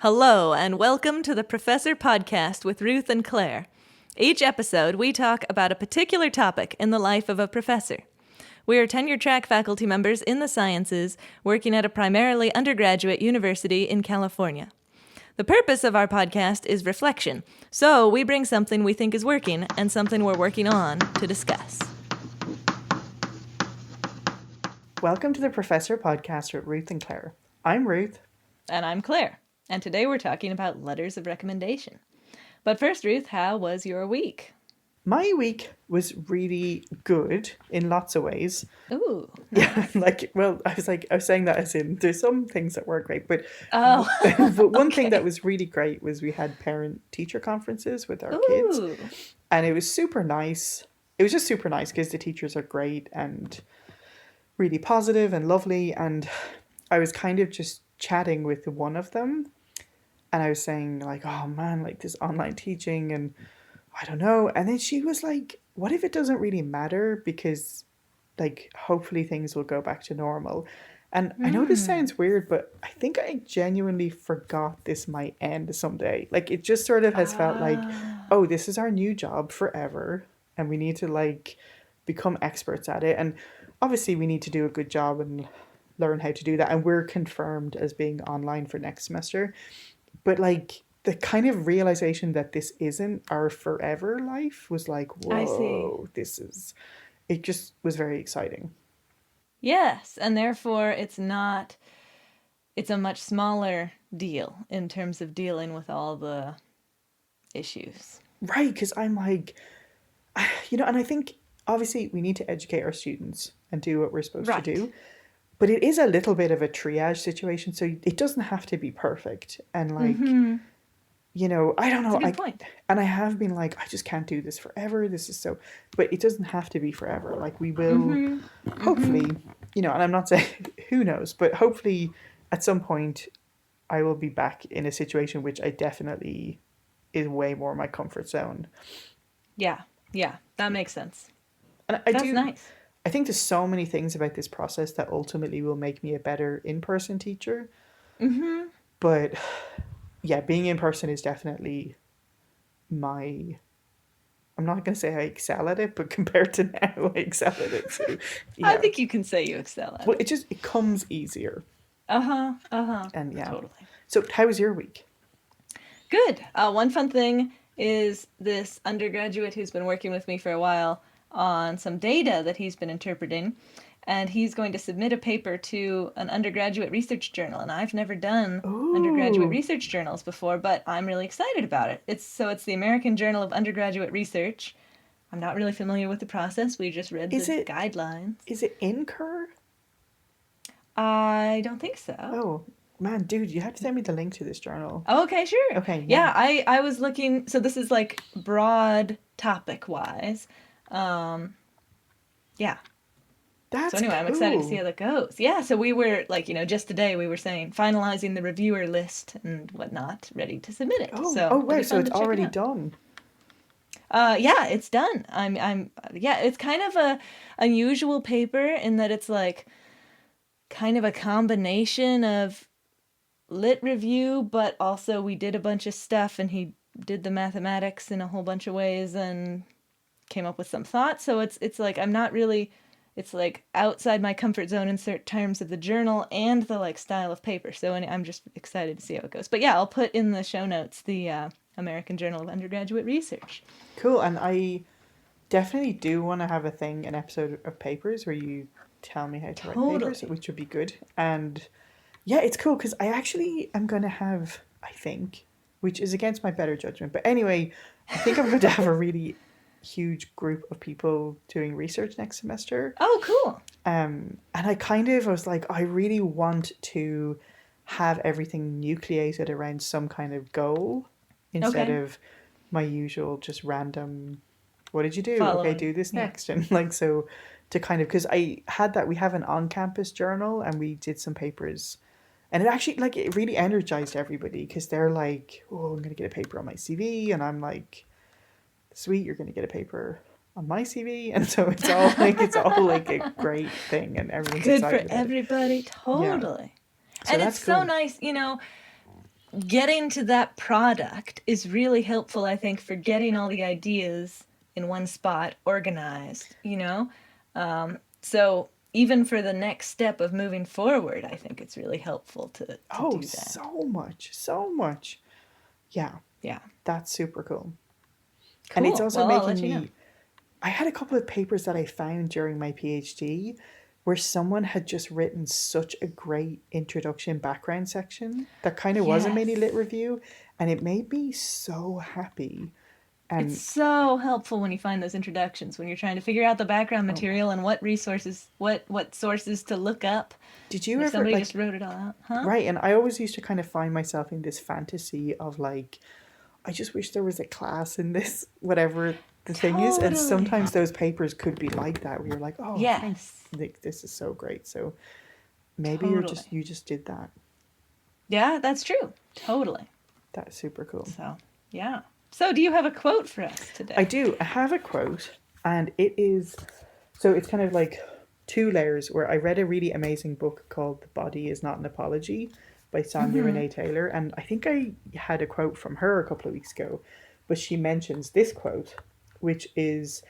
Hello, and welcome to the Professor Podcast with Ruth and Claire. Each episode, we talk about a particular topic in the life of a professor. We are tenure-track faculty members in the sciences, working at a primarily undergraduate university in California. The purpose of our podcast is reflection, so we bring something we think is working and something we're working on to discuss. Welcome to the Professor Podcast with Ruth and Claire. I'm Ruth. And I'm Claire. And today we're talking about letters of recommendation. But first, Ruth, how was your week? My week was really good in lots of ways. Ooh. Nice. Yeah, I was saying that as in, there's some things that were great, but but one thing that was really great was we had parent-teacher conferences with our kids. And it was super nice. It was just super nice because the teachers are great and really positive and lovely. And I was kind of just chatting with one of them. And I was saying, like, oh man, like this online teaching and I don't know. And then she was like, what if it doesn't really matter? Because, like, hopefully things will go back to normal. And I know this sounds weird, but I think I genuinely forgot this might end someday. Like, it just sort of has felt like, oh, this is our new job forever. And we need to, like, become experts at it. And obviously we need to do a good job and learn how to do that. And we're confirmed as being online for next semester. But, like, the kind of realization that this isn't our forever life was like, whoa, it just was very exciting. Yes, and therefore it's a much smaller deal in terms of dealing with all the issues. Right, because I'm like, and I think obviously we need to educate our students and do what we're supposed to do. But it is a little bit of a triage situation, so it doesn't have to be perfect. And like, I don't know. That's a good point. And I have been like, I just can't do this forever. This is so, but it doesn't have to be forever. Like we will, hopefully, and I'm not saying who knows, but hopefully at some point I will be back in a situation which I definitely is way more my comfort zone. Yeah, that makes sense. And That's nice. I think there's so many things about this process that ultimately will make me a better in-person teacher. But yeah, being in person is definitely I'm not going to say I excel at it, but compared to now, I excel at it too. Yeah. I think you can say you excel at it. It comes easier. And yeah. Totally. So how was your week? Good. One fun thing is this undergraduate who's been working with me for a while on some data that he's been interpreting, and he's going to submit a paper to an undergraduate research journal, and I've never done undergraduate research journals before, but I'm really excited about it. It's the American Journal of Undergraduate Research. I'm not really familiar with the process. We just read the guidelines. Is it NCUR? I don't think so. Oh, man, dude, you have to send me the link to this journal. Oh, okay, sure. Okay. Yeah, I was looking, so this is like broad topic-wise. Yeah. That's so anyway, cool. I'm excited to see how that goes. Yeah, so we were like, just today we were saying finalizing the reviewer list and whatnot, ready to submit it. Oh, wow, so it's already done. Yeah, it's done. It's kind of a unusual paper in that it's like kind of a combination of lit review, but also we did a bunch of stuff and he did the mathematics in a whole bunch of ways and came up with some thoughts. So it's like it's like outside my comfort zone in certain terms of the journal and the like style of paper. So I'm just excited to see how it goes. But yeah, I'll put in the show notes the American Journal of Undergraduate Research. Cool, and I definitely do want to have an episode of papers where you tell me how to write papers, which would be good. And yeah, it's cool because I actually am going to have, I think, which is against my better judgment, but anyway, I think I'm going to have a really huge group of people doing research next semester. Oh, cool. And I was like, I really want to have everything nucleated around some kind of goal instead of my usual just random, what did you do? Okay, do this next. And like, so to kind of, because we have an on-campus journal and we did some papers and it actually, like, it really energized everybody because they're like, oh, I'm going to get a paper on my CV. And I'm like, sweet, you're going to get a paper on my CV. And so it's all like a great thing and everyone's good excited for everybody. Totally. Yeah. So and it's cool. so nice, getting to that product is really helpful, I think, for getting all the ideas in one spot organized, you know? So even for the next step of moving forward, I think it's really helpful to Oh, do that. so much, so much. Yeah, Yeah. that's super cool. And it's Cool. also Well, I'll making let you know. me, I had a couple of papers that I found during my PhD where someone had just written such a great introduction background section that kind of was a mini lit Yes. review, and it made me so happy. It's And so helpful when you find those introductions, when you're trying to figure out the background oh, material and what resources, what sources to look up. did you If ever somebody just like, wrote it all out, huh? right? And I always used to kind of find myself in this fantasy of like, I just wish there was a class in this, whatever the thing is. And Totally. sometimes those papers could be like that, where you're like, oh, thank, Yes. like, this is so great. So maybe Totally. you just did that. Yeah, that's true. Totally. That's super cool. So, yeah. So, do you have a quote for us I today? do. I have a quote, and it is so it's kind of like two layers. Where I read a really amazing book called "The Body Is Not an Apology" by Sonia Mm-hmm. Renee Taylor, and I think I had a quote from her a couple of weeks ago, but she mentions this quote, which is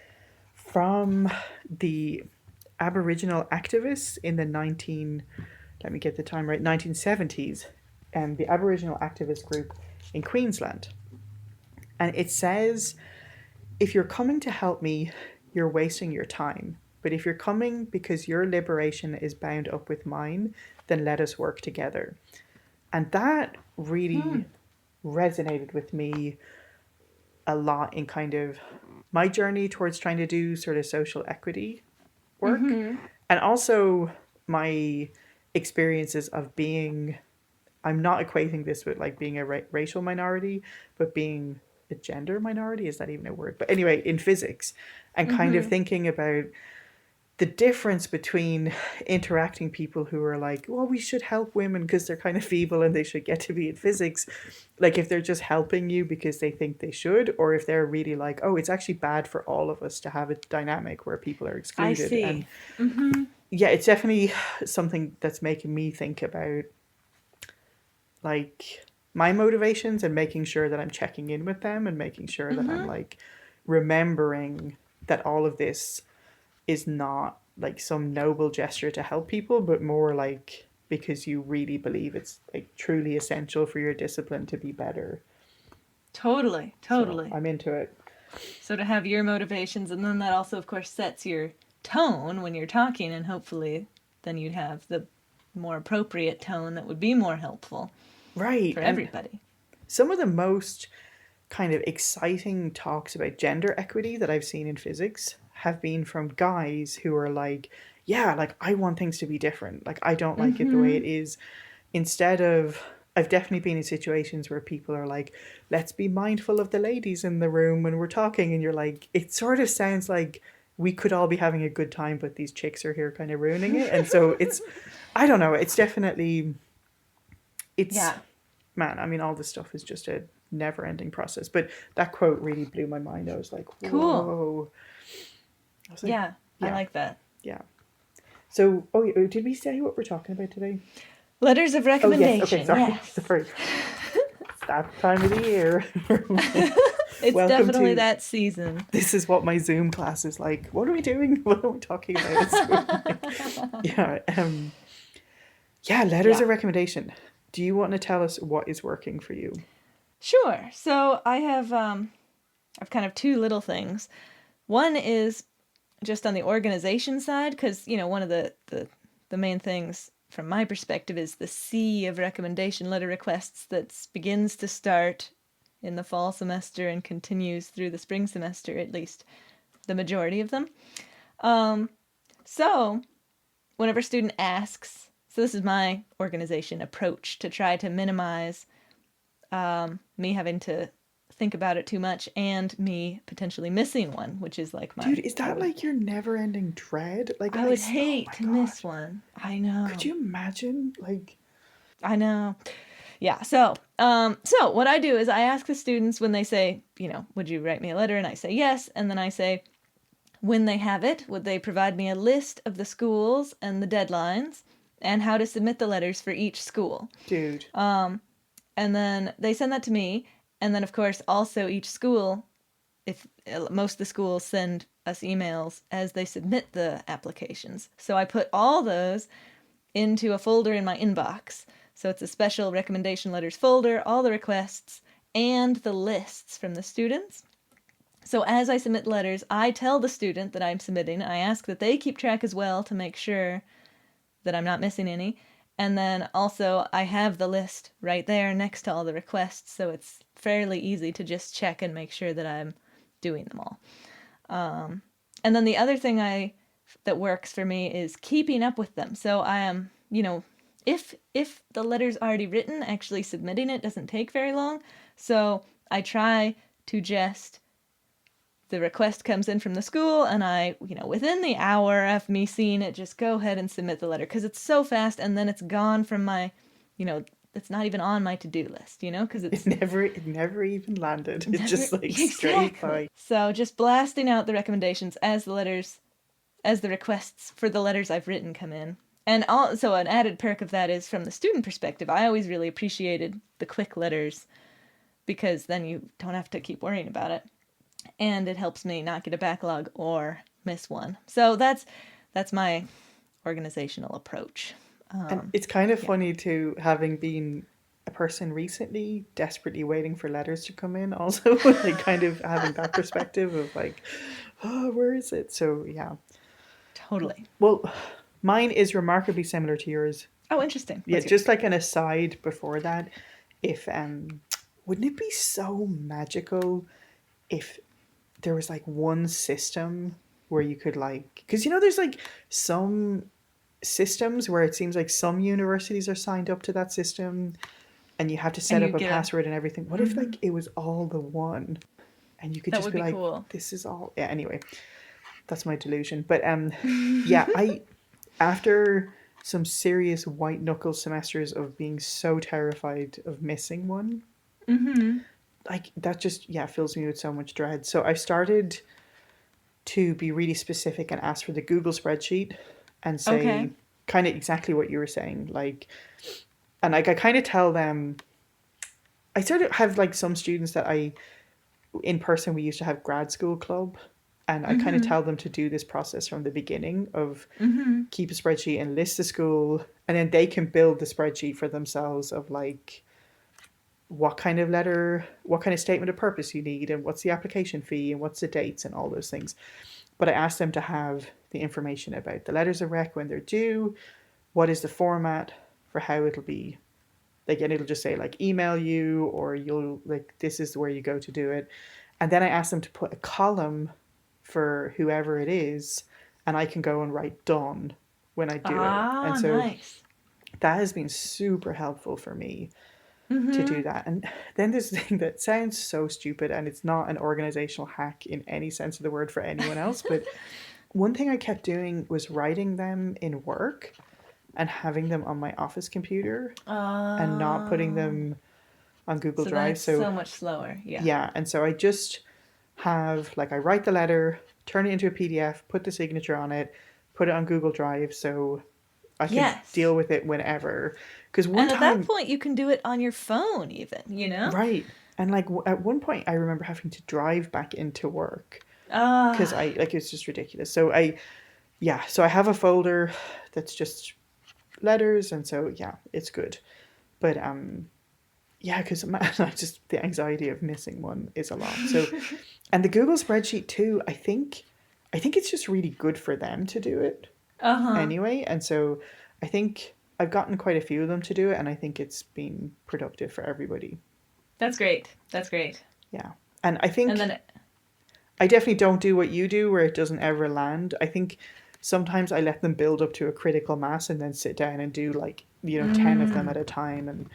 from the Aboriginal activists in the 19, let me get the time right, 1970s, and the Aboriginal activist group in Queensland. And it says, if you're coming to help me, you're wasting your time. But if you're coming because your liberation is bound up with mine, then let us work together. And that Hmm. really resonated with me a lot in kind of my journey towards trying to do sort of social equity work, Mm-hmm. and also my experiences of being, I'm not equating this with like being a racial minority, but being a gender minority. Is that even a word? But anyway, in physics, and kind of Mm-hmm. thinking about the difference between interacting people who are like, well, we should help women because they're kind of feeble and they should get to be in physics. Like if they're just helping you because they think they should, or if they're really like, oh, it's actually bad for all of us to have a dynamic where people are I excluded. And see. Mm-hmm. yeah, it's definitely something that's making me think about like my motivations and making sure that I'm checking in with them and making sure that I'm Mm-hmm. like remembering that all of this is not like some noble gesture to help people, but more like because you really believe it's like truly essential for your discipline to be better. Totally. So Totally. I'm into it. So to have your motivations, and then that also, of course, sets your tone when you're talking, and hopefully then you'd have the more appropriate tone that would be more helpful Right. for And everybody. some of the most kind of exciting talks about gender equity that I've seen in physics have been from guys who are like, yeah, like I want things to be different. Like I don't like it the way Mm-hmm. it is. Instead of, I've definitely been in situations where people are like, let's be mindful of the ladies in the room when we're talking. And you're like, it sort of sounds like we could all be having a good time, but these chicks are here kind of ruining it. And so it's, I don't know, it's definitely, it's, Yeah. man, I mean, all this stuff is just a never ending process. But that quote really blew my mind. I was like, Cool. whoa. I was like, Yeah, I yeah, like that. yeah. So, oh, did we say what we're talking about today? Letters of Oh, yes. Okay, recommendation, sorry. yes. Sorry. It's that time of the year. It's Welcome definitely to, that season. this is what my Zoom class is like. What are we doing? What are we talking about? So, like, yeah. Yeah, letters Yeah. of recommendation. Do you want to tell us what is working for you? Sure. So I've kind of two little things. One is just on the organization side, because one of the main things from my perspective is the sea of recommendation letter requests that begins to start in the fall semester and continues through the spring semester, at least the majority of them. So whenever a student asks, so this is my organization approach to try to minimize me having to think about it too much and me potentially missing one, which is like Dude, my is I that would like your never ending dread? Like, I would oh hate my to God. miss one. I Could know. you imagine? Like, I know. Yeah. So what I do is I ask the students when they say, would you write me a letter? And I say yes. And then I say, when they have it, would they provide me a list of the schools and the deadlines and how to submit the letters for each school? dude. And then they send that to me. And then, of course, also each school, if most of the schools send us emails as they submit the applications. So I put all those into a folder in my inbox. So it's a special recommendation letters folder, all the requests, and the lists from the students. So as I submit letters, I tell the student that I'm submitting. I ask that they keep track as well to make sure that I'm not missing any. And then also I have the list right there next to all the requests, so it's fairly easy to just check and make sure that I'm doing them all. And then the other thing that works for me is keeping up with them. So I am, if the letter's already written, actually submitting it doesn't take very long. So I try to just, the request comes in from the school, and I, within the hour of me seeing it, just go ahead and submit the letter, because it's so fast, and then it's gone from my, it's not even on my to-do list, because it never even landed. It's just like straight by. So just blasting out the recommendations as the requests for the letters I've written come in. And also an added perk of that is, from the student perspective, I always really appreciated the quick letters, because then you don't have to keep worrying about it. And it helps me not get a backlog or miss one. So that's my organizational approach. And it's kind of funny too, having been a person recently desperately waiting for letters to come in, also like kind of having that perspective of like, oh, where is it? So yeah. Totally. Well, mine is remarkably similar to yours. Oh, interesting. Yeah, just like an aside before that, if wouldn't it be so magical if there was like one system where you could like, because there's like some systems where it seems like some universities are signed up to that system and you have to set up a password and everything. What if like it was all the one and you could just be like, cool. This is all, yeah, anyway, that's my delusion. But yeah, after some serious white knuckle semesters of being so terrified of missing one, like that just fills me with so much dread. So I've started to be really specific and ask for the Google spreadsheet and say kind of exactly what you were saying, like, and like I kind of tell them, I sort of have like some students that in person we used to have grad school club, and I kind of tell them to do this process from the beginning of keep a spreadsheet and list the school, and then they can build the spreadsheet for themselves of like what kind of letter, what kind of statement of purpose you need, and what's the application fee, and what's the dates, and all those things. But I asked them to have the information about the letters of rec when they're due, what is the format for how it'll be, like, and it'll just say like email you, or you'll like, this is where you go to do it. And then I asked them to put a column for whoever it is, and I can go and write done when I do it. And so nice. That has been super helpful for me. To do that. And then there's a thing that sounds so stupid, and it's not an organizational hack in any sense of the word for anyone else, but one thing I kept doing was writing them in work and having them on my office computer and not putting them on Google Drive. That's so much slower. Yeah. And so I just have, like, I write the letter, turn it into a PDF, put the signature on it, put it on Google Drive so I can deal with it whenever. Because at that point you can do it on your phone even, Right. And like at one point I remember having to drive back into work because it's just ridiculous. So I have a folder that's just letters, and so it's good. But because just the anxiety of missing one is a lot. So and the Google spreadsheet too, I think it's just really good for them to do it anyway. And so I think I've gotten quite a few of them to do it, and I think it's been productive for everybody. That's great. Yeah. And I think I definitely don't do what you do where it doesn't ever land. I think sometimes I let them build up to a critical mass and then sit down and do 10 of them at a time. And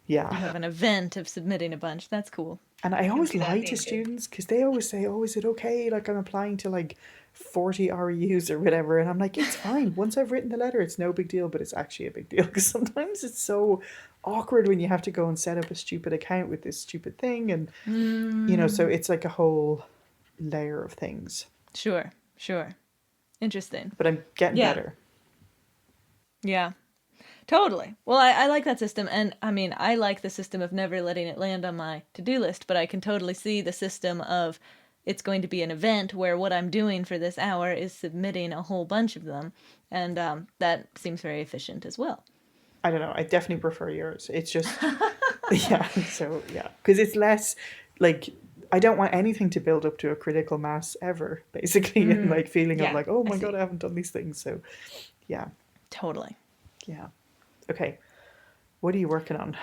you have an event of submitting a bunch. That's cool. And I always lie to students because they always say, oh, is it okay? Like I'm applying to 40 RUs or whatever. And I'm like, it's fine. Once I've written the letter, it's no big deal, but it's actually a big deal because sometimes it's so awkward when you have to go and set up a stupid account with this stupid thing. And, so it's like a whole layer of things. Sure. Interesting. But I'm getting better. Yeah. Totally. Well, I like that system. And I mean, I like the system of never letting it land on my to-do list, but I can totally see the system of it's going to be an event where what I'm doing for this hour is submitting a whole bunch of them. And that seems very efficient as well. I don't know. I definitely prefer yours. It's just, yeah. So, yeah. Because it's less like, I don't want anything to build up to a critical mass ever, basically. And like feeling of like, oh my God, I haven't done these things. So, yeah. Totally. Yeah. Okay. What are you working on?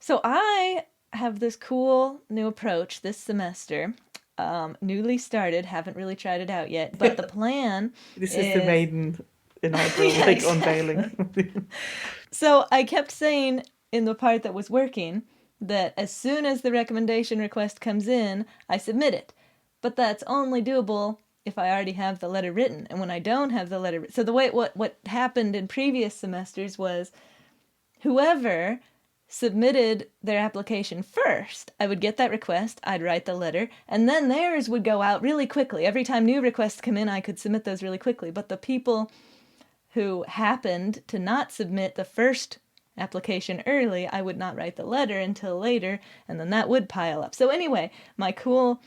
So I have this cool new approach this semester. Newly started, haven't really tried it out yet, but the plan This is the maiden inaugural unveiling. So I kept saying in the part that was working that as soon as the recommendation request comes in, I submit it. But that's only doable if I already have the letter written. And when I don't have the letter, so the way what happened in previous semesters was whoever submitted their application first, I would get that request, I'd write the letter, and then theirs would go out really quickly. Every time new requests come in, I could submit those really quickly. But the people who happened to not submit the first application early, I would not write the letter until later, and then that would pile up. So anyway, my cool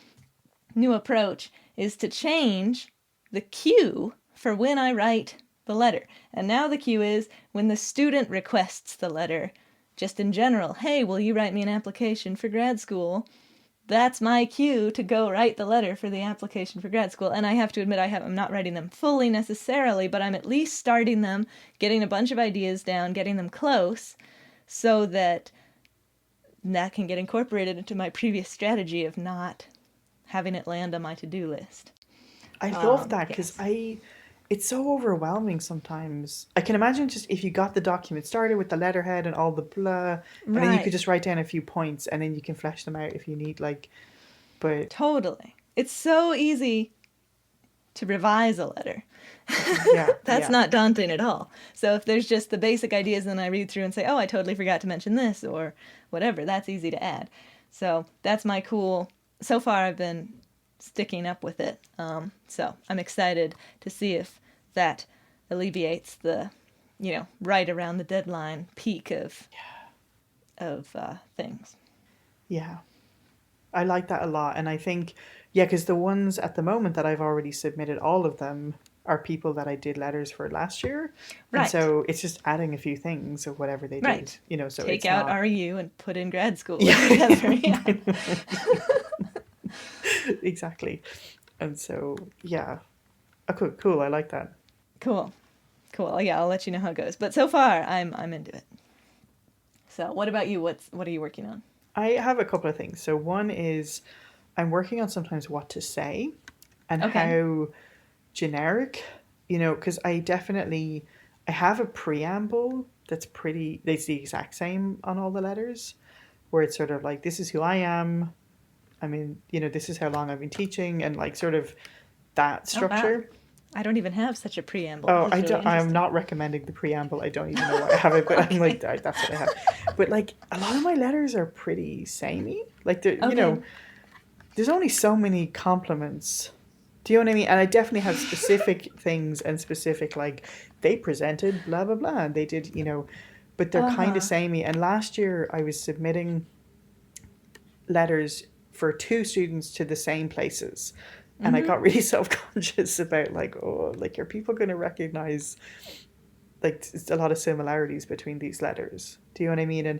new approach is to change the cue for when I write the letter. And now the cue is when the student requests the letter, just in general, hey, will you write me an application for grad school? That's my cue to go write the letter for the application for grad school. And I have to admit, I'm not writing them fully necessarily, but I'm at least starting them, getting a bunch of ideas down, getting them close, so that can get incorporated into my previous strategy of not having it land on my to-do list. I love that because it's so overwhelming sometimes. I can imagine just if you got the document started with the letterhead and all the blah, and then you could just write down a few points and then you can flesh them out if you need, like, but... Totally. It's so easy to revise a letter. Yeah. That's not daunting at all. So if there's just the basic ideas and I read through and say, oh, I totally forgot to mention this or whatever, that's easy to add. So that's my cool... So far I've been sticking up with it. So I'm excited to see if that alleviates the, right around the deadline peak of things. Yeah. I like that a lot. And I think, because the ones at the moment that I've already submitted, all of them are people that I did letters for last year. Right. And so it's just adding a few things of whatever they did. So take out RU and put in grad school. Yeah. Exactly. And so, yeah. Okay, cool. I like that. Cool. Yeah, I'll let you know how it goes. But so far, I'm into it. So what about you? What are you working on? I have a couple of things. So one is I'm working on sometimes what to say and how generic, because I have a preamble that's the exact same on all the letters, where it's sort of like, this is who I am. I mean, this is how long I've been teaching, and like sort of that structure. Oh, wow. I don't even have such a preamble. Oh, I'm not recommending the preamble. I don't even know why I have it, but I'm like, that's what I have. But like, a lot of my letters are pretty samey. Like, there's only so many compliments. Do you know what I mean? And I definitely have specific things and specific, like, they presented blah, blah, blah. And they did, but they're kind of samey. And last year I was submitting letters for 2 students to the same places. And I got really self-conscious about are people going to recognize a lot of similarities between these letters? Do you know what I mean? And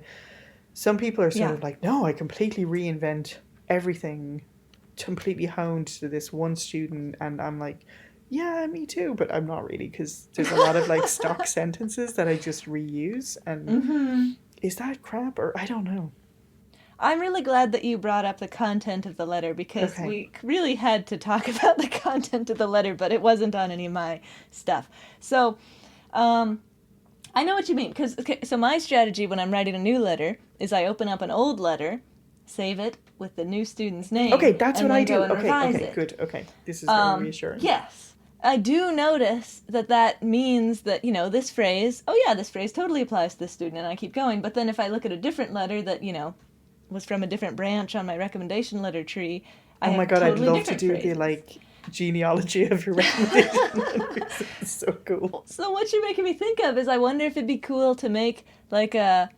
some people are sort of like, no, I completely reinvent everything, completely honed to this one student. And I'm like, yeah, me too. But I'm not really, because there's a lot of stock sentences that I just reuse. And is that crap? Or I don't know. I'm really glad that you brought up the content of the letter, because we really had to talk about the content of the letter, but it wasn't on any of my stuff. So, I know what you mean. So my strategy when I'm writing a new letter is I open up an old letter, save it with the new student's name. Okay, that's what I do. Okay, good. Okay, this is very reassuring. Yes. I do notice that means that, this phrase, this phrase totally applies to this student, and I keep going. But then if I look at a different letter that, was from a different branch on my recommendation letter tree, I have I'd love to do phrases. genealogy of your recommendation. It's so cool. So what you're making me think of is I wonder if it'd be cool to make like a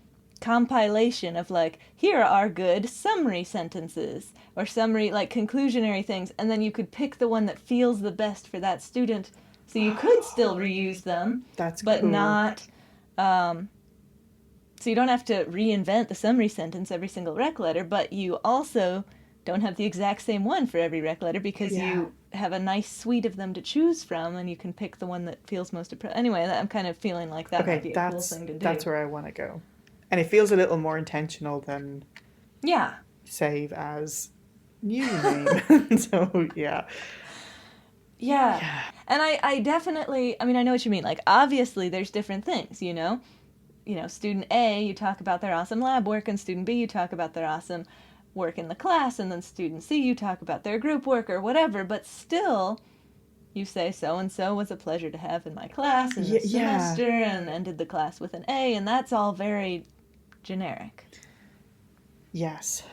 compilation of like, here are good summary sentences or summary like conclusionary things, and then you could pick the one that feels the best for that student, so you could still reuse them. That's but cool. not so you don't have to reinvent the summary sentence every single rec letter, but you also don't have the exact same one for every rec letter because you have a nice suite of them to choose from, and you can pick the one that feels most Anyway, I'm kind of feeling like that might be a cool thing to do. That's where I want to go. And it feels a little more intentional than save as new name. So, yeah. Yeah. And I definitely, I mean, I know what you mean. Like, obviously, there's different things, you know? You know, student A, you talk about their awesome lab work, and student B, you talk about their awesome work in the class, and then student C, you talk about their group work or whatever, but still, you say so-and-so was a pleasure to have in my class in this semester, and ended the class with an A, and that's all very generic. Yes.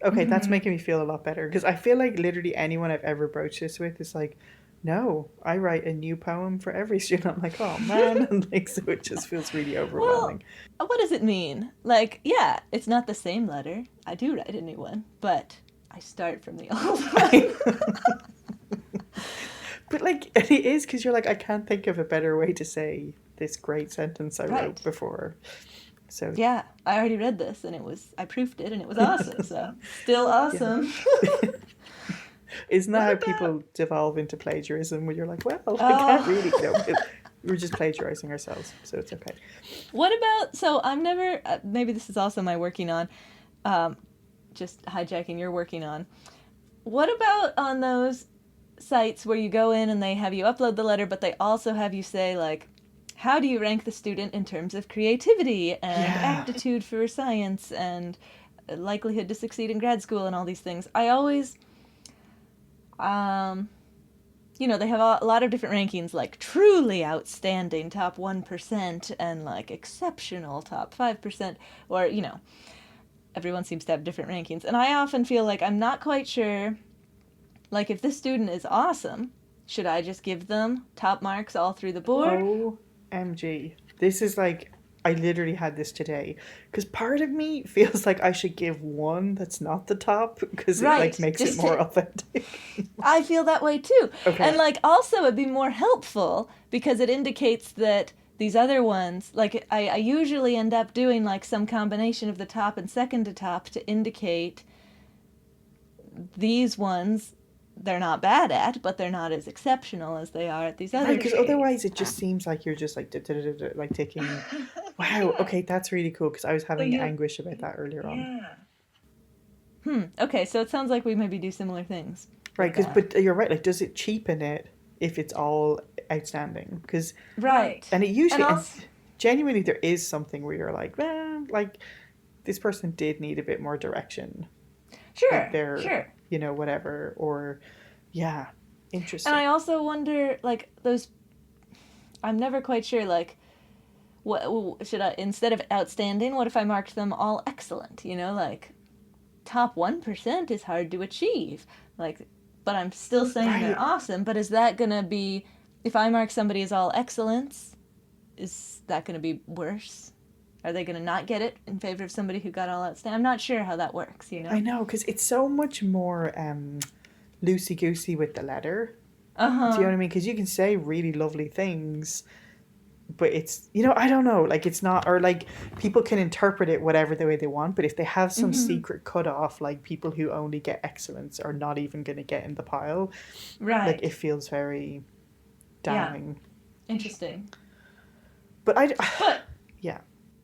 Okay, that's making me feel a lot better, because I feel like literally anyone I've ever broached this with is like, no, I write a new poem for every student. I'm like, oh man, and like, so it just feels really overwhelming. Well, what does it mean? Like, yeah, it's not the same letter. I do write a new one, but I start from the old one. But like, it is, because you're like, I can't think of a better way to say this great sentence I wrote before. So yeah, I already read this, and I proofed it, and it was awesome. So still awesome. Yeah. Isn't that how people devolve into plagiarism? Where you're like, well, I can't really. No, we're just plagiarizing ourselves, so it's okay. What about? So I'm never. Maybe this is also my working on. Just hijacking your working on. What about on those sites where you go in and they have you upload the letter, but they also have you say like, how do you rank the student in terms of creativity and aptitude for science and likelihood to succeed in grad school and all these things? I always, you know, they have a lot of different rankings, like truly outstanding, top 1%, and like exceptional, top 5%, or, you know, everyone seems to have different rankings. And I often feel like I'm not quite sure, like if this student is awesome, should I just give them top marks all through the board? OMG. This is like, I literally had this today. Because part of me feels like I should give one that's not the top, because it like makes it more authentic. I feel that way too. Okay. And like also it'd be more helpful because it indicates that these other ones, like I usually end up doing like some combination of the top and second to top to indicate these ones they're not bad at, but they're not as exceptional as they are at these other. Right, because otherwise it just seems like you're just like like taking. Wow. Okay, that's really cool. Because I was having anguish about that earlier on. Okay, so it sounds like we maybe do similar things. Right, but you're right. Like, does it cheapen it if it's all outstanding? Because and it usually, and genuinely, there is something where you're like, well, like this person did need a bit more direction. Sure. You know, whatever, or interesting. And I also wonder, like, those, I'm never quite sure, like, what should I, instead of outstanding, what if I marked them all excellent? You know, like, top 1% is hard to achieve, like, but I'm still saying they're awesome, but is that gonna be, if I mark somebody as all excellence, is that gonna be worse? Are they going to not get it in favor of somebody who got all outstanding? I'm not sure how that works, you know? I know, because it's so much more loosey-goosey with the letter. Do you know what I mean? Because you can say really lovely things, but it's, you know, I don't know. Like, it's not, or like, people can interpret it whatever the way they want, but if they have some secret cutoff, like people who only get excellence are not even going to get in the pile. Right. Like, it feels very damning. Yeah. Interesting. But yeah.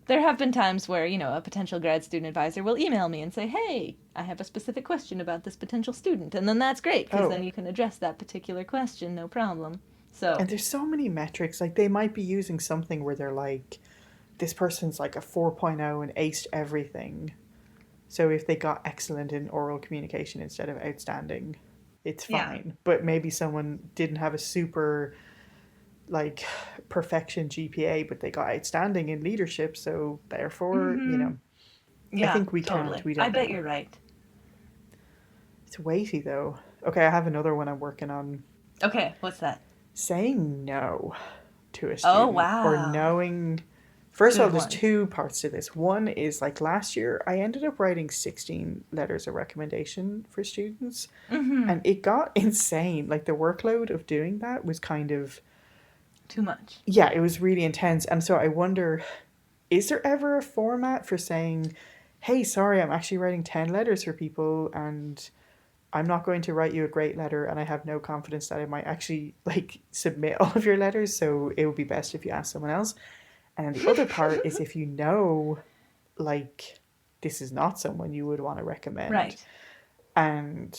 There have been times where, you know, a potential grad student advisor will email me and say, hey, I have a specific question about this potential student. And then that's great, because then you can address that particular question, no problem. So. And there's so many metrics. Like, they might be using something where they're like, this person's like a 4.0 and aced everything. So if they got excellent in oral communication instead of outstanding, it's fine. Yeah. But maybe someone didn't have a super, like, perfection GPA, but they got outstanding in leadership, so therefore, you know, I think we can't. We don't. I bet you're right. It's weighty though. okay, I have another one I'm working on. Okay, what's that? Saying no to a Oh, student or wow. knowing. First of all, Good there's one. two parts to this. One is like last year, I ended up writing 16 letters of recommendation for students, Mm-hmm. and it got insane. Like the workload of doing that was kind of, Too much. yeah, it was really intense. And so I wonder, is there ever a format for saying, hey, sorry, I'm actually writing 10 letters for people and I'm not going to write you a great letter and I have no confidence that I might actually like submit all of your letters, so it would be best if you ask someone else. And then the other part is if you know like this is not someone you would want to recommend. Right. And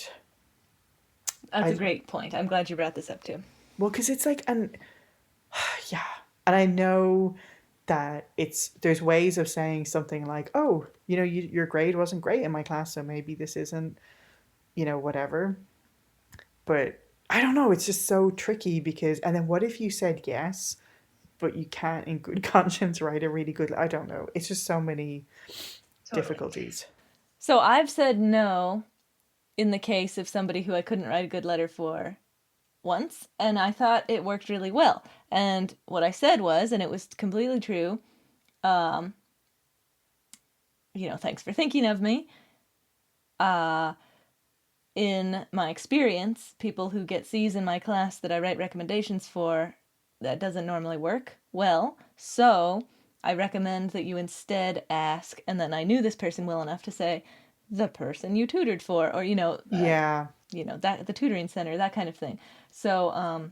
That's a I great point. I'm glad you brought this up too. well, because it's like, and yeah, and I know that it's there's ways of saying something like, oh, your grade wasn't great in my class, so maybe this isn't, whatever. But I don't know, it's just so tricky because, and then what if you said yes, but you can't in good conscience write a really good, I don't know. It's just so many Totally. difficulties. So I've said no in the case of somebody who I couldn't write a good letter for once, and I thought it worked really well. And what I said was, and it was completely true, um, thanks for thinking of me. Uh, in my experience, people who get C's in my class that I write recommendations for, that doesn't normally work well. So I recommend that you instead ask, and then I knew this person well enough to say, the person you tutored for, or Yeah. that the tutoring center, that kind of thing. So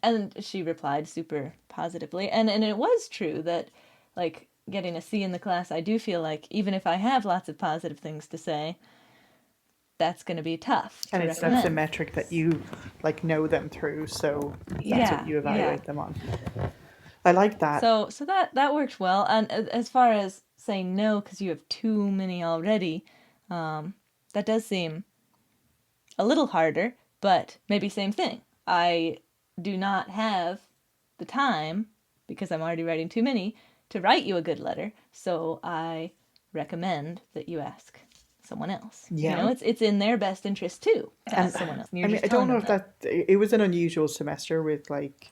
and she replied super positively, and it was true that like getting a C in the class, I do feel like even if I have lots of positive things to say, that's going to be tough And to that's the recommend. metric that you like know them through, so that's what Yeah, you yeah. evaluate them on. I like that. So that worked well. And as far as saying no because you have too many already, that does seem a little harder, but maybe same thing. I do not have the time because I'm already writing too many to write you a good letter, so I recommend that you ask someone else. Yeah. It's in their best interest too to And ask someone else. And I you're mean, just I don't telling know them if that. that it was an unusual semester with like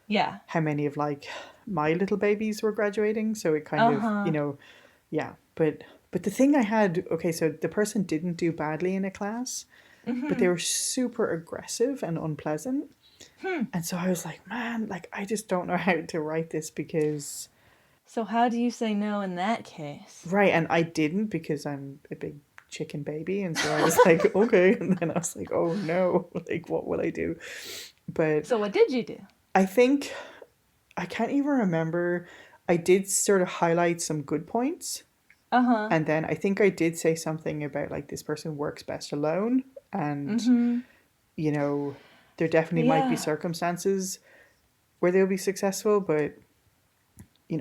Yeah. how many of like my little babies were graduating, so it kind of, Uh-huh. yeah. But the thing I had, okay, so the person didn't do badly in a class, but they Mm-hmm. were super aggressive and unpleasant. Hmm. And so I was like, man, like I just don't know how to write this because So how do you say no in that case? right, and I didn't because I'm a big chicken baby, and so I was like, okay, and then I was like, oh no, like what will I do? But So what did you do? I think I can't even remember. I did sort of highlight some good points, Uh-huh. and then I think I did say something about like this person works best alone, and Mm-hmm. you know, there definitely might be Yeah. circumstances where they'll be successful, but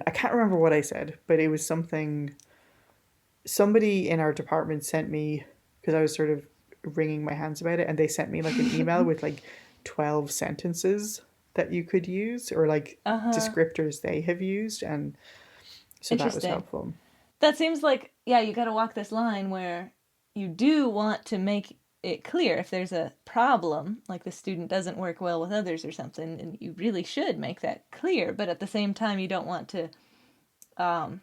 I can't remember what I said, but it was something somebody in our department sent me because I was sort of wringing my hands about it, and they sent me like an email with like 12 sentences that you could use or like Uh-huh. descriptors they have used, and so that was Interesting. helpful. That seems like, yeah, you got to walk this line where you do want to make it clear if there's a problem, like the student doesn't work well with others or something, and you really should make that clear. But at the same time, you don't want to um,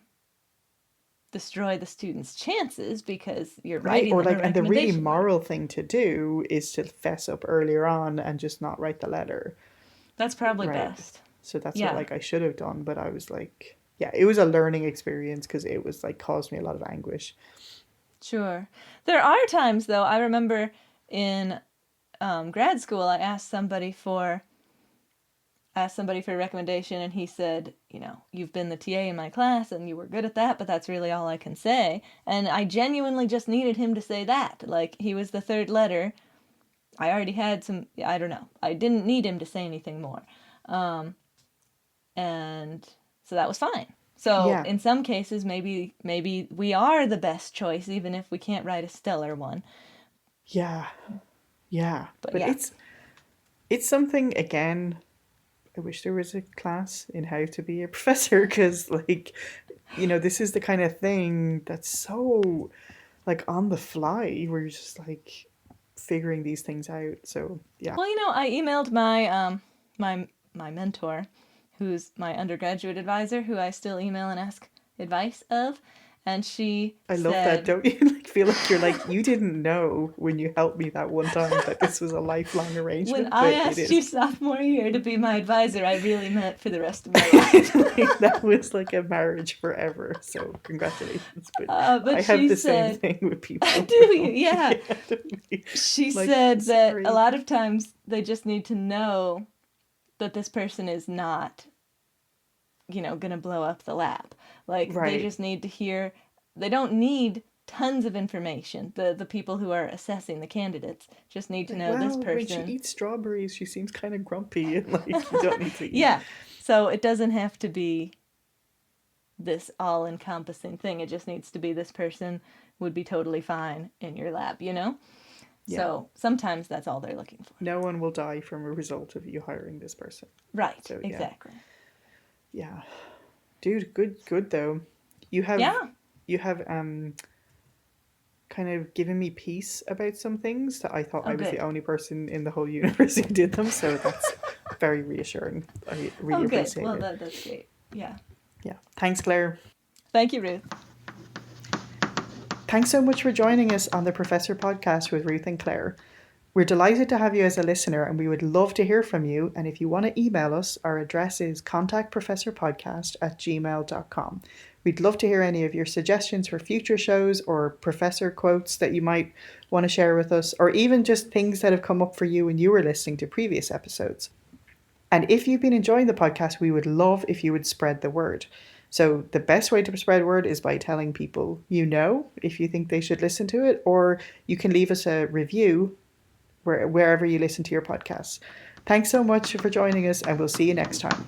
destroy the student's chances because you're Right, writing or them a like, and the really recommendation letter. moral thing to do is to fess up earlier on and just not write the letter. That's probably Right. best. So that's what Yeah, like I should have done, but I was like, yeah, it was a learning experience because it was like caused me a lot of anguish. sure. There are times, though, I remember in grad school, asked somebody for a recommendation, and he said, you've been the TA in my class and you were good at that, but that's really all I can say. And I genuinely just needed him to say that. Like, he was the third letter. I already had some, I don't know. I didn't need him to say anything more. And so that was fine. So Yeah, in some cases, maybe we are the best choice, even if we can't write a stellar one. yeah, yeah. But But yeah, it's something again. I wish there was a class in how to be a professor because like this is the kind of thing that's so like on the fly where you're just like figuring these things out. So yeah. Well, I emailed my my mentor, who's my undergraduate advisor, who I still email and ask advice of, and she I love that. Don't you feel like you're like, you didn't know when you helped me that one time that this was a lifelong arrangement? When I asked you sophomore year to be my advisor, I really meant for the rest of my life. That was like a marriage forever. So congratulations. But I have the same thing with people. Do you? Yeah. She said that a lot of times they just need to know that this person is not, going to blow up the lab. Like, they just need to hear, they don't need tons of information. The people who are assessing the candidates just need to know this person. When she eats strawberries, she seems kind of grumpy and like, you don't need to eat. Yeah. So it doesn't have to be this all-encompassing thing. It just needs to be this person would be totally fine in your lab, Yeah. So sometimes that's all they're looking for. No one will die from a result of you hiring this person. Right. So, exactly. Yeah. Dude, good though. You have kind of given me peace about some things that I thought I was the only person in the whole universe who did them, so that's very reassuring. I really appreciate it. Well, that's great. Yeah. Yeah. Thanks, Claire. Thank you, Ruth. Thanks so much for joining us on the Professor Podcast with Ruth and Claire. We're delighted to have you as a listener, and we would love to hear from you. And if you want to email us, our address is contactprofessorpodcast@gmail.com. We'd love to hear any of your suggestions for future shows or professor quotes that you might want to share with us, or even just things that have come up for you when you were listening to previous episodes. And if you've been enjoying the podcast, we would love if you would spread the word. So the best way to spread word is by telling people if you think they should listen to it, or you can leave us a review wherever you listen to your podcasts. Thanks so much for joining us, and we'll see you next time.